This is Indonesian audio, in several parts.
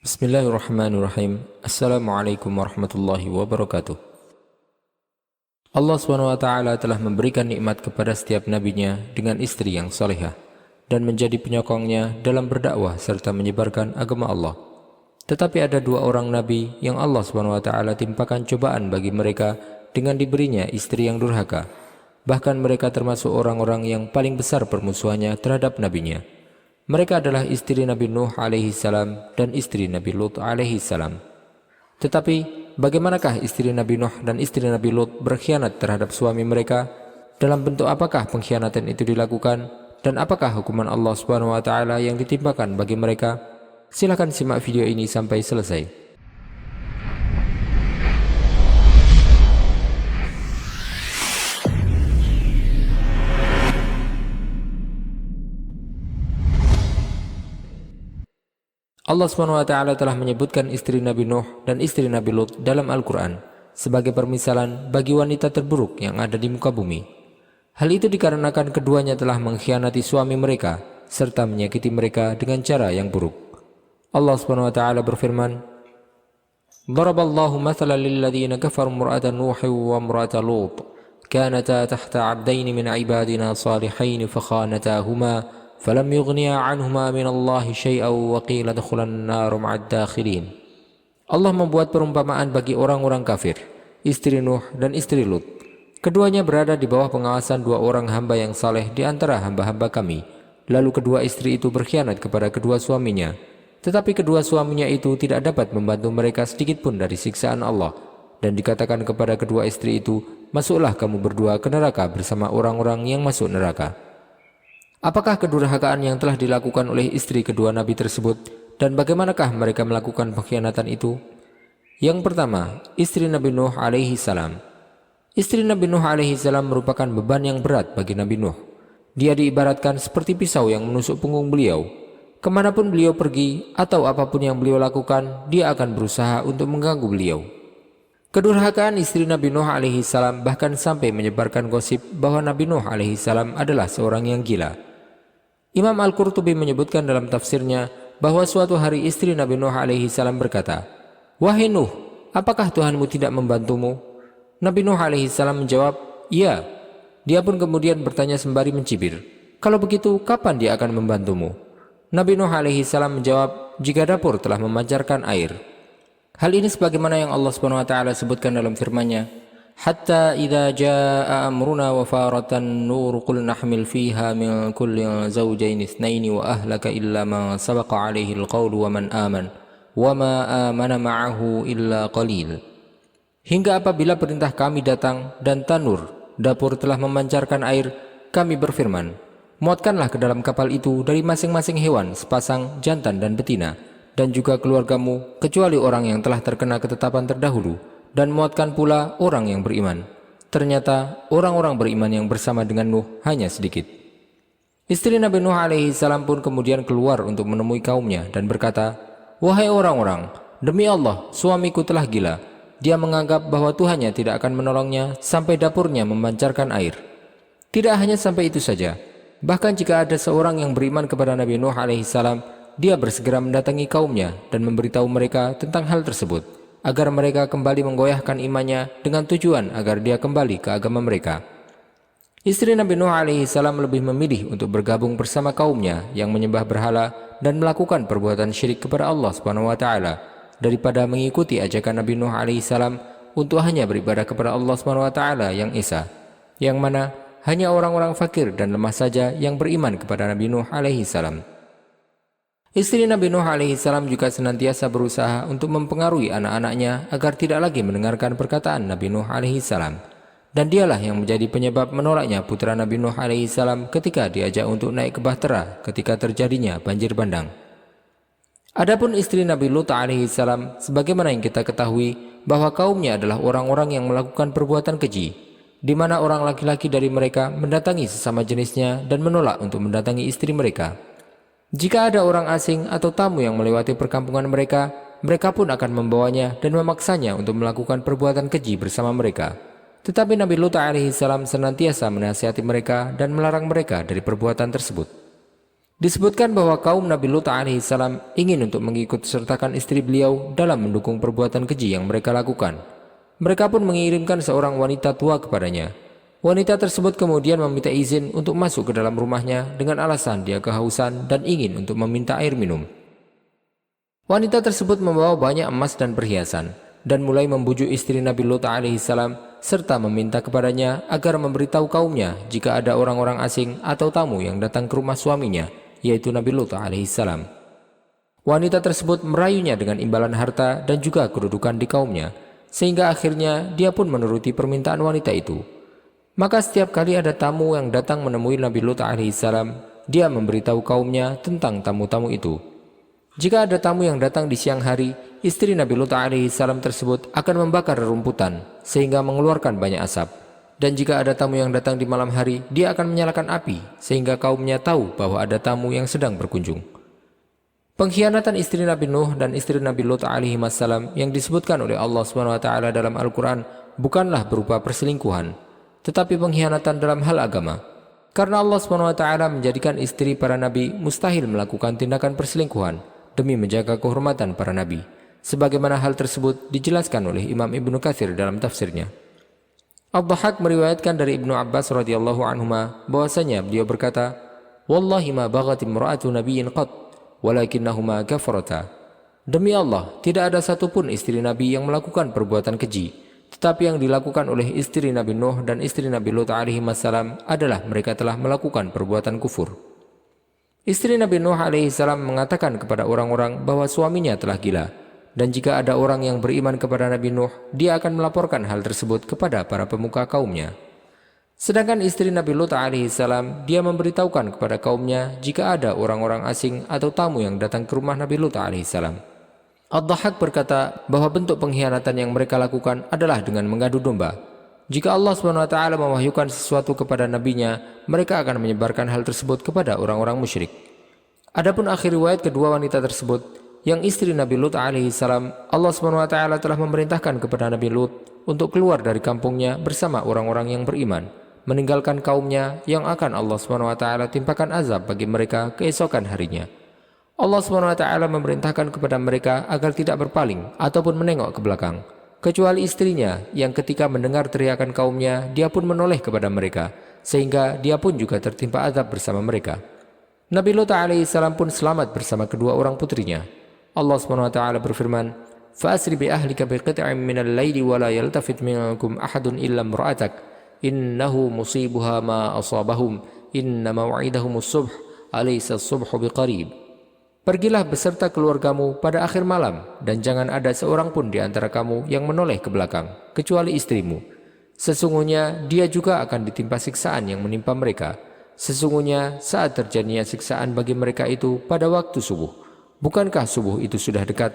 Bismillahirrahmanirrahim. Assalamualaikum warahmatullahi wabarakatuh. Allah SWT telah memberikan nikmat kepada setiap nabinya dengan istri yang salihah dan menjadi penyokongnya dalam berdakwah serta menyebarkan agama Allah. Tetapi ada dua orang nabi yang Allah SWT timpakan cobaan bagi mereka dengan diberinya istri yang durhaka. Bahkan mereka termasuk orang-orang yang paling besar permusuhannya terhadap nabinya. Mereka adalah istri Nabi Nuh alaihi salam dan istri Nabi Lut alaihi salam. Tetapi bagaimanakah istri Nabi Nuh dan istri Nabi Lut berkhianat terhadap suami mereka? Dalam bentuk apakah pengkhianatan itu dilakukan? Dan apakah hukuman Allah Subhanahu wa taala yang ditimpakan bagi mereka? Silakan simak video ini sampai selesai. Allah SWT telah menyebutkan istri Nabi Nuh dan istri Nabi Lut dalam Al-Quran sebagai permisalan bagi wanita terburuk yang ada di muka bumi. Hal itu dikarenakan keduanya telah mengkhianati suami mereka serta menyakiti mereka dengan cara yang buruk. Allah SWT berfirman, "Daraballahu mathalan lilladzina kafaru imra'ata Nuhin wa imra'ata Lut, kanata tahta 'abdaini min 'ibadina salihaini fakhanatahuma فلم يغنيا عنهما من الله شيئا وقيل ادخلا النار مع الداخلين." Allah membuat perumpamaan bagi orang-orang kafir, istri Nuh dan istri Lut. Keduanya berada di bawah pengawasan dua orang hamba yang saleh di antara hamba-hamba kami. Lalu kedua istri itu berkhianat kepada kedua suaminya. Tetapi kedua suaminya itu tidak dapat membantu mereka sedikit pun dari siksaan Allah. Dan dikatakan kepada kedua istri itu, "Masuklah kamu berdua ke neraka bersama orang-orang yang masuk neraka." Apakah kedurhakaan yang telah dilakukan oleh istri kedua nabi tersebut dan bagaimanakah mereka melakukan pengkhianatan itu? Yang pertama, istri Nabi Nuh alaihi salam. Istri Nabi Nuh alaihi salam merupakan beban yang berat bagi Nabi Nuh. Dia diibaratkan seperti pisau yang menusuk punggung beliau. Kemanapun beliau pergi atau apapun yang beliau lakukan, dia akan berusaha untuk mengganggu beliau. Kedurhakaan istri Nabi Nuh alaihi salam bahkan sampai menyebarkan gosip bahwa Nabi Nuh alaihi salam adalah seorang yang gila. Imam Al-Qurtubi menyebutkan dalam tafsirnya bahwa suatu hari istri Nabi Nuh alaihi salam berkata, "Wahai Nuh, apakah Tuhanmu tidak membantumu?" Nabi Nuh alaihi salam menjawab, "Iya." Dia pun kemudian bertanya sembari mencibir, "Kalau begitu, kapan dia akan membantumu?" Nabi Nuh alaihi salam menjawab, "Jika dapur telah memancarkan air." Hal ini sebagaimana yang Allah Subhanahu wa taala sebutkan dalam firman-Nya, "Hatta idza jaa amruna wa faratan nur qul nahmil fiha min kulli zawjayn itsnaini wa ahlaka illa ma sabaqa alaihi alqawlu wa man aman wa ma amana ma'ahu illa qalil." Hingga apabila perintah kami datang dan tanur, dapur telah memancarkan air, kami berfirman, "Muatkanlah ke dalam kapal itu dari masing-masing hewan sepasang jantan dan betina, dan juga keluargamu kecuali orang yang telah terkena ketetapan terdahulu, dan muatkan pula orang yang beriman." Ternyata orang-orang beriman yang bersama dengan Nuh hanya sedikit. Istri Nabi Nuh alaihi salam pun kemudian keluar untuk menemui kaumnya dan berkata, "Wahai orang-orang, demi Allah, suamiku telah gila. Dia menganggap bahwa Tuhannya tidak akan menolongnya sampai dapurnya memancarkan air." Tidak hanya sampai itu saja. Bahkan jika ada seorang yang beriman kepada Nabi Nuh alaihi salam, dia bersegera mendatangi kaumnya dan memberitahu mereka tentang hal tersebut, agar mereka kembali menggoyahkan imannya dengan tujuan agar dia kembali ke agama mereka. Istri Nabi Nuh alaihi salam lebih memilih untuk bergabung bersama kaumnya yang menyembah berhala dan melakukan perbuatan syirik kepada Allah Subhanahu wa taala daripada mengikuti ajakan Nabi Nuh alaihi salam untuk hanya beribadah kepada Allah Subhanahu wa taala yang esa, yang mana hanya orang-orang fakir dan lemah saja yang beriman kepada Nabi Nuh alaihi salam. Istri Nabi Nuh alaihi salam juga senantiasa berusaha untuk mempengaruhi anak-anaknya agar tidak lagi mendengarkan perkataan Nabi Nuh alaihi salam. Dan dialah yang menjadi penyebab menolaknya putra Nabi Nuh alaihi salam ketika diajak untuk naik ke bahtera ketika terjadinya banjir bandang. Adapun istri Nabi Lut alaihi salam, sebagaimana yang kita ketahui bahwa kaumnya adalah orang-orang yang melakukan perbuatan keji, di mana orang laki-laki dari mereka mendatangi sesama jenisnya dan menolak untuk mendatangi istri mereka. Jika ada orang asing atau tamu yang melewati perkampungan mereka, mereka pun akan membawanya dan memaksanya untuk melakukan perbuatan keji bersama mereka. Tetapi Nabi Lut alaihi salam senantiasa menasihati mereka dan melarang mereka dari perbuatan tersebut. Disebutkan bahwa kaum Nabi Lut alaihissalam ingin untuk mengikut sertakan istri beliau dalam mendukung perbuatan keji yang mereka lakukan. Mereka pun mengirimkan seorang wanita tua kepadanya. Wanita tersebut kemudian meminta izin untuk masuk ke dalam rumahnya dengan alasan dia kehausan dan ingin untuk meminta air minum. Wanita tersebut membawa banyak emas dan perhiasan dan mulai membujuk istri Nabi Lut alaihissalam serta meminta kepadanya agar memberitahu kaumnya jika ada orang-orang asing atau tamu yang datang ke rumah suaminya, yaitu Nabi Lut alaihissalam. Wanita tersebut merayunya dengan imbalan harta dan juga kedudukan di kaumnya, sehingga akhirnya dia pun menuruti permintaan wanita itu. Maka setiap kali ada tamu yang datang menemui Nabi Lut alaihissalam, dia memberitahu kaumnya tentang tamu-tamu itu. Jika ada tamu yang datang di siang hari, istri Nabi Lut alaihissalam tersebut akan membakar rerumputan sehingga mengeluarkan banyak asap. Dan jika ada tamu yang datang di malam hari, dia akan menyalakan api sehingga kaumnya tahu bahwa ada tamu yang sedang berkunjung. Pengkhianatan istri Nabi Nuh dan istri Nabi Lut alaihissalam yang disebutkan oleh Allah SWT dalam Al-Quran bukanlah berupa perselingkuhan, tetapi pengkhianatan dalam hal agama. Karena Allah SWT menjadikan istri para nabi mustahil melakukan tindakan perselingkuhan demi menjaga kehormatan para nabi, sebagaimana hal tersebut dijelaskan oleh Imam Ibnu Katsir dalam tafsirnya. Ad-Dhahhak meriwayatkan dari Ibnu Abbas radhiyallahu anhuma bahwasanya beliau berkata, "Wallahi ma baghat imra'atu nabiyyin qat, walakinnahuma kafarata." Demi Allah, tidak ada satupun istri Nabi yang melakukan perbuatan keji, tetapi yang dilakukan oleh istri Nabi Nuh dan istri Nabi Lut alaihissalam adalah mereka telah melakukan perbuatan kufur. Istri Nabi Nuh alaihissalam mengatakan kepada orang-orang bahwa suaminya telah gila. Dan jika ada orang yang beriman kepada Nabi Nuh, dia akan melaporkan hal tersebut kepada para pemuka kaumnya. Sedangkan istri Nabi Lut alaihissalam, dia memberitahukan kepada kaumnya jika ada orang-orang asing atau tamu yang datang ke rumah Nabi Lut alaihissalam. Ad-Dhahhak berkata bahwa bentuk pengkhianatan yang mereka lakukan adalah dengan mengadu domba. Jika Allah SWT mewahyukan sesuatu kepada nabinya, mereka akan menyebarkan hal tersebut kepada orang-orang musyrik. Adapun akhir riwayat kedua wanita tersebut, yang istri Nabi Lut alaihissalam, Allah SWT telah memerintahkan kepada Nabi Lut untuk keluar dari kampungnya bersama orang-orang yang beriman, meninggalkan kaumnya yang akan Allah SWT timpakan azab bagi mereka keesokan harinya. Allah SWT memerintahkan kepada mereka agar tidak berpaling ataupun menengok ke belakang, kecuali istrinya yang ketika mendengar teriakan kaumnya, dia pun menoleh kepada mereka, sehingga dia pun juga tertimpa azab bersama mereka. Nabi Lut alaihissalam pun selamat bersama kedua orang putrinya. Allah SWT berfirman, "Fa'asri bi ahlika biqit'in minal laili wa la yaltafit minkum ahadun illa imra'atak, innahu musibuha ma asabahum, inna maw'idahumus subh, alaysa as-subhu biqarib." Pergilah beserta keluargamu pada akhir malam, dan jangan ada seorang pun di antara kamu yang menoleh ke belakang, kecuali istrimu. Sesungguhnya dia juga akan ditimpa siksaan yang menimpa mereka. Sesungguhnya saat terjadinya siksaan bagi mereka itu pada waktu subuh. Bukankah subuh itu sudah dekat?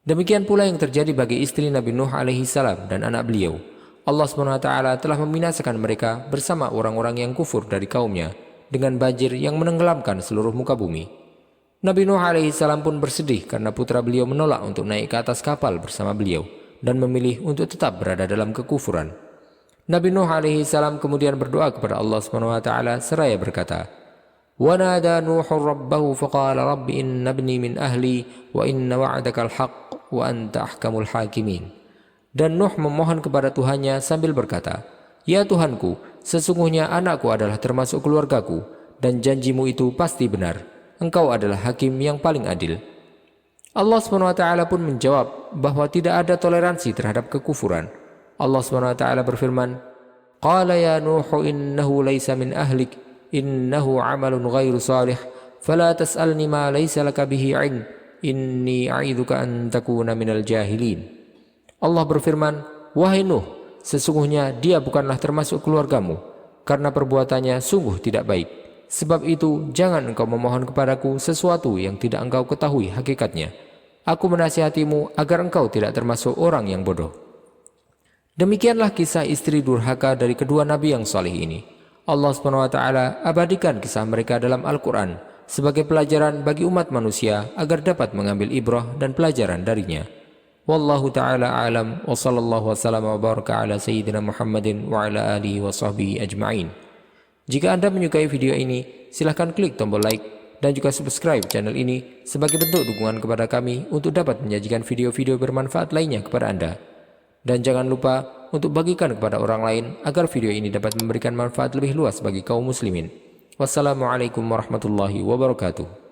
Demikian pula yang terjadi bagi istri Nabi Nuh alaihissalam dan anak beliau. Allah SWT telah membinasakan mereka bersama orang-orang yang kufur dari kaumnya dengan banjir yang menenggelamkan seluruh muka bumi. Nabi Nuh alaihissalam pun bersedih karena putra beliau menolak untuk naik ke atas kapal bersama beliau dan memilih untuk tetap berada dalam kekufuran. Nabi Nuh alaihissalam kemudian berdoa kepada Allah SWT seraya berkata, "Wanada Nuhu rabbahu faqala rabbi inna ibni min ahli wa inna wa'daka al-haq wa anta ahkamul hakimin." Dan Nuh memohon kepada Tuhannya sambil berkata, "Ya Tuhanku, sesungguhnya anakku adalah termasuk keluargaku dan janjimu itu pasti benar. Engkau adalah hakim yang paling adil." Allah SWT pun menjawab bahwa tidak ada toleransi terhadap kekufuran. Allah SWT berfirman, "Qala ya Nuhu innahu laysa min ahlik, innahu amalun ghairu salih, fala tas'alni ma laysa laka bihi 'ilm, inni a'idzuka an takuna minal jahilin." Allah berfirman, "Wahai Nuh, sesungguhnya dia bukanlah termasuk keluargamu, karena perbuatannya sungguh tidak baik. Sebab itu jangan engkau memohon kepadaku sesuatu yang tidak engkau ketahui hakikatnya. Aku menasihatimu agar engkau tidak termasuk orang yang bodoh." Demikianlah kisah istri durhaka dari kedua nabi yang saleh ini. Allah SWT abadikan kisah mereka dalam Al-Quran sebagai pelajaran bagi umat manusia agar dapat mengambil ibrah dan pelajaran darinya. Wallahu ta'ala a'lam wa sallallahu wa sallam wa baraka ala sayyidina Muhammadin wa ala alihi wa sahbihi ajma'in. Jika Anda menyukai video ini, silahkan klik tombol like dan juga subscribe channel ini sebagai bentuk dukungan kepada kami untuk dapat menyajikan video-video bermanfaat lainnya kepada Anda. Dan jangan lupa untuk bagikan kepada orang lain agar video ini dapat memberikan manfaat lebih luas bagi kaum muslimin. Wassalamualaikum warahmatullahi wabarakatuh.